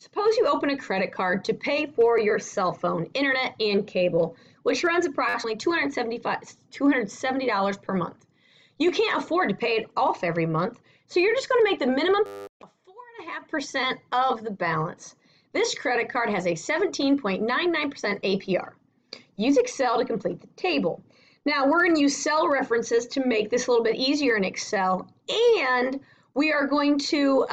Suppose you open a credit card to pay for your cell phone, internet, and cable, which runs approximately $270 per month. You can't afford to pay it off every month, so you're just going to make the minimum of 4.5% of the balance. This credit card has a 17.99% APR. Use Excel to complete the table. Now, we're going to use cell references to make this a little bit easier in Excel, and we are going to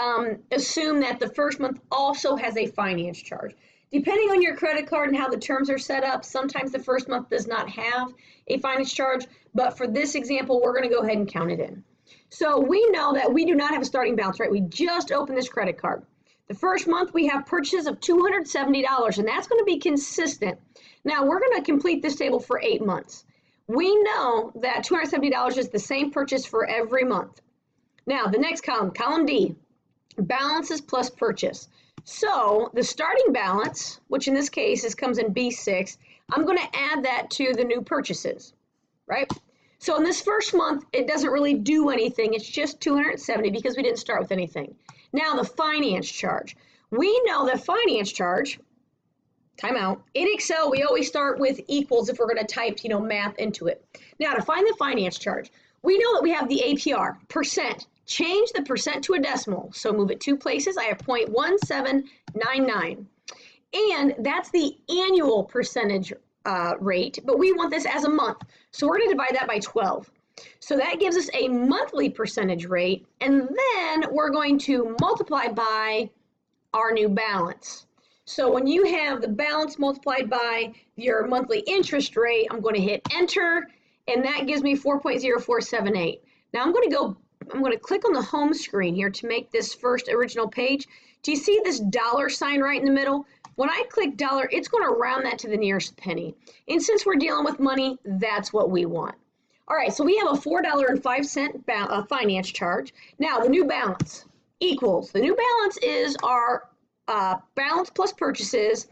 assume that the first month also has a finance charge. Depending on your credit card and how the terms are set up, sometimes the first month does not have a finance charge, but for this example, we're going to go ahead and count it in. So we know that we do not have a starting balance, right? We just opened this credit card. The first month we have purchases of $270, and that's going to be consistent. Now, we're going to complete this table for 8 months. We know that $270 is the same purchase for every month. Now, the next column, column D, balances plus purchase. So the starting balance, which in this case comes in B6, I'm going to add that to the new purchases, right? So in this first month, it doesn't really do anything. It's just $270 because we didn't start with anything. Now, the finance charge. We know the finance charge, timeout. In Excel, we always start with equals if we're going to type, math into it. Now, to find the finance charge, we know that we have the APR, percent. Change the percent to a decimal. So move it 2 places. I have 0.1799. And that's the annual percentage rate, but we want this as a month. So we're going to divide that by 12. So that gives us a monthly percentage rate, and then we're going to multiply by our new balance. So when you have the balance multiplied by your monthly interest rate, I'm going to hit enter, and that gives me 4.0478. Now I'm going to click on the home screen here to make this first original page. Do you see this dollar sign right in the middle? When I click dollar, it's going to round that to the nearest penny. And since we're dealing with money, that's what we want. All right, so we have a $4.05 finance charge. Now, the new balance equals, the new balance is our balance plus purchases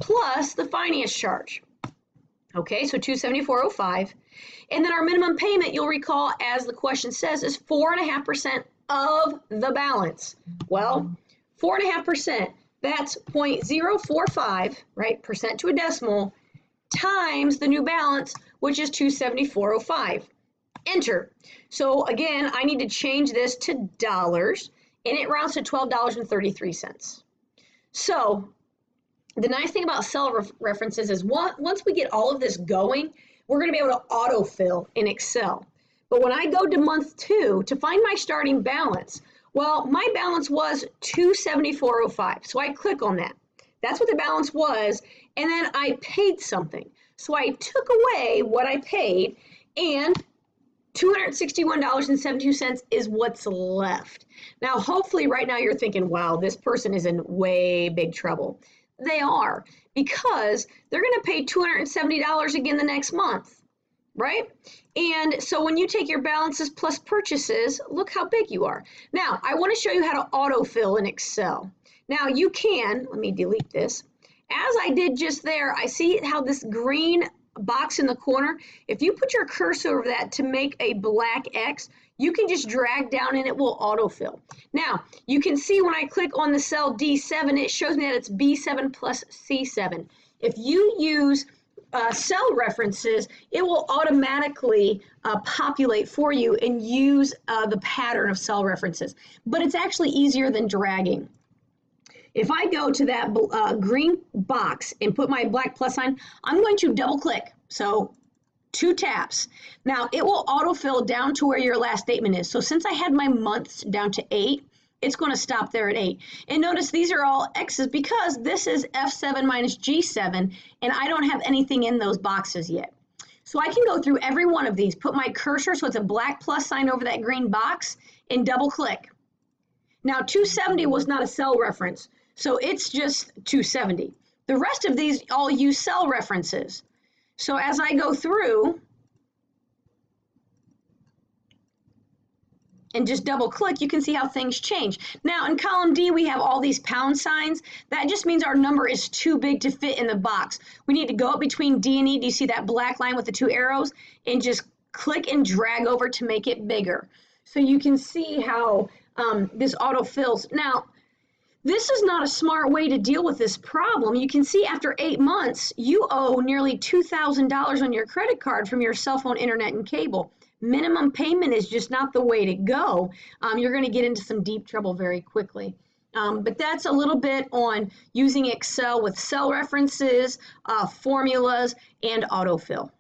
plus the finance charge. Okay, so $274.05. And then our minimum payment, you'll recall, as the question says, is 4.5% of the balance. Well, 4.5%, that's 0.045, right, percent to a decimal, times the new balance, which is $274.05. Enter. So again, I need to change this to dollars, and it rounds to $12.33. So the nice thing about cell references is once we get all of this going, we're going to be able to autofill in Excel. But when I go to month 2 to find my starting balance, well, my balance was $274.05. So I click on that. That's what the balance was. And then I paid something. So I took away what I paid, and $261.72 is what's left. Now, hopefully right now you're thinking, wow, this person is in way big trouble. They are, because they're going to pay $270 again the next month, right? And so when you take your balances plus purchases, look how big you are. Now, I want to show you how to autofill in Excel. Now, you can, let me delete this. As I did just there, I see how this green box in the corner, if you put your cursor over that to make a black X, you can just drag down and it will autofill. Now, you can see when I click on the cell D7, it shows me that it's B7 plus C7. If you use cell references, it will automatically populate for you and use the pattern of cell references. But it's actually easier than dragging. If I go to that green box and put my black plus sign, I'm going to double click. So 2 taps. Now it will autofill down to where your last statement is. So since I had my months down to 8, it's going to stop there at 8. And notice these are all X's because this is F7 minus G7, and I don't have anything in those boxes yet. So I can go through every one of these, put my cursor so it's a black plus sign over that green box, and double click. Now 270 was not a cell reference, so it's just 270. The rest of these all use cell references. So as I go through and just double click, you can see how things change. Now in column D, we have all these pound signs. That just means our number is too big to fit in the box. We need to go up between D and E. Do you see that black line with the 2 arrows? And just click and drag over to make it bigger. So you can see how this auto fills. Now, This is not a smart way to deal with this problem. You can see after 8 months, you owe nearly $2,000 on your credit card from your cell phone, internet, and cable. Minimum payment is just not the way to go. You're going to get into some deep trouble very quickly. But that's a little bit on using Excel with cell references, formulas, and autofill.